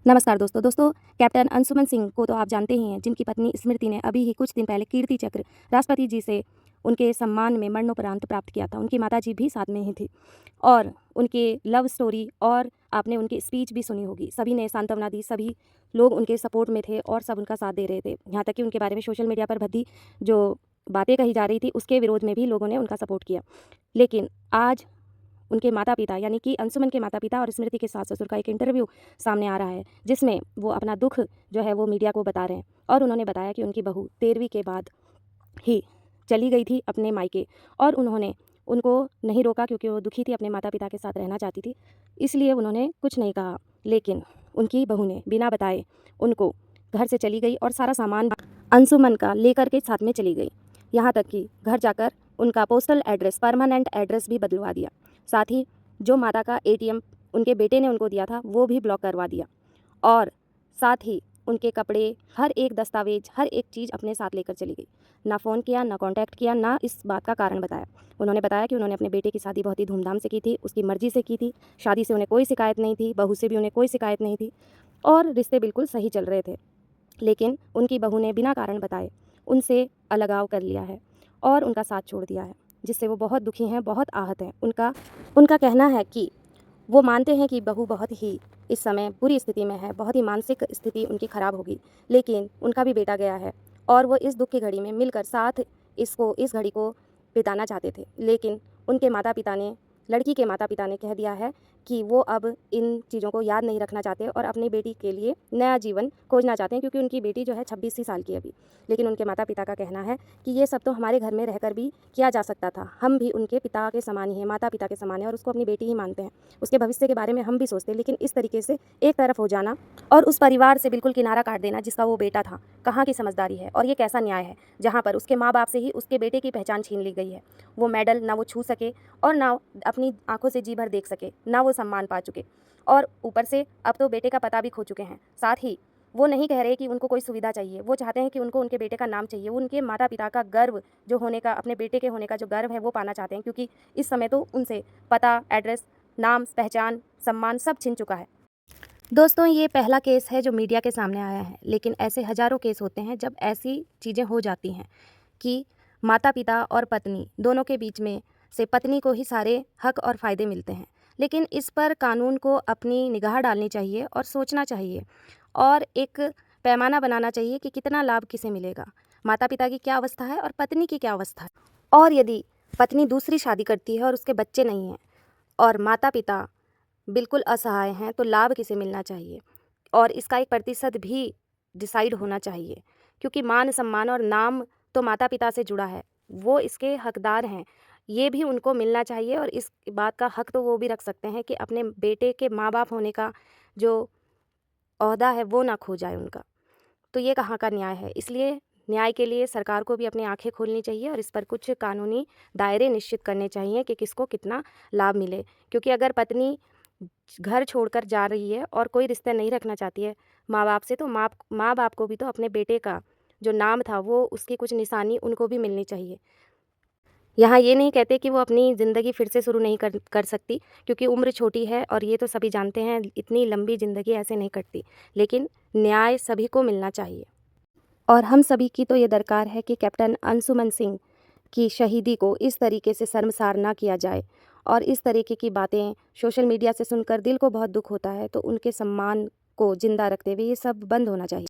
नमस्कार दोस्तों कैप्टन अंशुमन सिंह को तो आप जानते ही हैं, जिनकी पत्नी स्मृति ने अभी ही कुछ दिन पहले कीर्ति चक्र राष्ट्रपति जी से उनके सम्मान में मरणोपरांत प्राप्त किया था। उनकी माताजी भी साथ में ही थी और उनके लव स्टोरी और आपने उनकी स्पीच भी सुनी होगी। सभी ने सांत्वना दी, सभी लोग उनके सपोर्ट में थे और सब उनका साथ दे रहे थे। यहाँ तक कि उनके बारे में सोशल मीडिया पर भद्दी जो बातें कही जा रही थी, उसके विरोध में भी लोगों ने उनका सपोर्ट किया। लेकिन आज उनके माता-पिता यानी कि अंशुमन के माता-पिता और स्मृति के सास-ससुर का एक इंटरव्यू सामने आ रहा है, जिसमें वो अपना दुःख जो है वो मीडिया को बता रहे हैं। और उन्होंने बताया कि उनकी बहू 13वीं के बाद ही चली गई थी अपने मायके और उन्होंने उनको नहीं रोका, क्योंकि वो दुखी थी, अपने माता-पिता के साथ रहना चाहती थी, इसलिए उन्होंने कुछ नहीं कहा। लेकिन उनकी बहू ने बिना बताए उनको घर से चली गई और सारा सामान अंशुमन का लेकर के साथ में चली गई। यहाँ तक कि घर जाकर उनका पोस्टल एड्रेस, परमानेंट एड्रेस भी बदलवा दिया। साथ ही जो माता का एटीएम उनके बेटे ने उनको दिया था, वो भी ब्लॉक करवा दिया और साथ ही उनके कपड़े, हर एक दस्तावेज, हर एक चीज़ अपने साथ लेकर चली गई। ना फ़ोन किया, ना कॉन्टैक्ट किया, ना इस बात का कारण बताया। उन्होंने बताया कि उन्होंने अपने बेटे की शादी बहुत ही धूमधाम से की थी, उसकी मर्ज़ी से की थी, शादी से उन्हें कोई शिकायत नहीं थी, बहू से भी उन्हें कोई शिकायत नहीं थी और रिश्ते बिल्कुल सही चल रहे थे। लेकिन उनकी बहू ने बिना कारण बताए उनसे अलगाव कर लिया है और उनका साथ छोड़ दिया है, जिससे वो बहुत दुखी हैं, बहुत आहत हैं। उनका कहना है कि वो मानते हैं कि बहू बहुत ही इस समय बुरी स्थिति में है, बहुत ही मानसिक स्थिति उनकी ख़राब होगी, लेकिन उनका भी बेटा गया है और वो इस दुःख की घड़ी में मिलकर साथ इस घड़ी को बिताना चाहते थे। लेकिन उनके माता-पिता ने, लड़की के माता-पिता ने कह दिया है कि वो अब इन चीज़ों को याद नहीं रखना चाहते और अपनी बेटी के लिए नया जीवन खोजना चाहते हैं, क्योंकि उनकी बेटी जो है 26 ही साल की है अभी। लेकिन उनके माता-पिता का कहना है कि ये सब तो हमारे घर में रहकर भी किया जा सकता था। हम भी उनके पिता के समान ही हैं, माता-पिता के समान हैं और उसको अपनी बेटी ही मानते हैं। उसके भविष्य के बारे में हम भी सोचते हैं, लेकिन इस तरीके से एक तरफ हो जाना और उस परिवार से बिल्कुल किनारा काट देना जिसका वो बेटा था, कहाँ की समझदारी है और ये कैसा न्याय है, जहाँ पर उसके माँ-बाप से ही उसके बेटे की पहचान छीन ली गई है। वो मेडल ना वो छू सके और ना अपनी आँखों से जी भर देख सके, ना वो सम्मान पा चुके और ऊपर से अब तो बेटे का पता भी खो चुके हैं। साथ ही वो नहीं कह रहे कि उनको कोई सुविधा चाहिए, वो चाहते हैं कि उनको उनके बेटे का नाम चाहिए। वो उनके माता-पिता का गर्व जो होने का, अपने बेटे के होने का जो गर्व है, वो पाना चाहते हैं, क्योंकि इस समय तो उनसे पता, एड्रेस, नाम, पहचान, सम्मान सब छिन चुका है। दोस्तों, ये पहला केस है जो मीडिया के सामने आया है, लेकिन ऐसे हज़ारों केस होते हैं जब ऐसी चीज़ें हो जाती हैं कि माता-पिता और पत्नी दोनों के बीच में से पत्नी को ही सारे हक और फ़ायदे मिलते हैं। लेकिन इस पर कानून को अपनी निगाह डालनी चाहिए और सोचना चाहिए और एक पैमाना बनाना चाहिए कि कितना लाभ किसे मिलेगा, माता-पिता की क्या अवस्था है और पत्नी की क्या अवस्था है। और यदि पत्नी दूसरी शादी करती है और उसके बच्चे नहीं हैं और माता-पिता बिल्कुल असहाय हैं, तो लाभ किसे मिलना चाहिए और इसका एक प्रतिशत भी डिसाइड होना चाहिए, क्योंकि मान-सम्मान और नाम तो माता-पिता से जुड़ा है, वो इसके हकदार हैं। ये भी उनको मिलना चाहिए और इस बात का हक तो वो भी रख सकते हैं कि अपने बेटे के माँ-बाप होने का जो ओहदा है वो ना खो जाए उनका। तो ये कहाँ का न्याय है? इसलिए न्याय के लिए सरकार को भी अपनी आँखें खोलनी चाहिए और इस पर कुछ कानूनी दायरे निश्चित करने चाहिए कि किसको कितना लाभ मिले। क्योंकि अगर पत्नी घर छोड़कर जा रही है और कोई रिश्ता नहीं रखना चाहती है माँ-बाप से, तो माँ-बाप को भी तो अपने बेटे का जो नाम था, वो उसकी कुछ निशानी उनको भी मिलनी चाहिए। यहाँ ये नहीं कहते कि वो अपनी ज़िंदगी फिर से शुरू नहीं कर सकती, क्योंकि उम्र छोटी है और ये तो सभी जानते हैं, इतनी लंबी ज़िंदगी ऐसे नहीं कटती। लेकिन न्याय सभी को मिलना चाहिए और हम सभी की तो ये दरकार है कि कैप्टन अंशुमन सिंह की शहीदी को इस तरीके से शर्मसार ना किया जाए और इस तरीके की बातें सोशल मीडिया से सुनकर दिल को बहुत दुःख होता है, तो उनके सम्मान को ज़िंदा रखते हुए ये सब बंद होना चाहिए।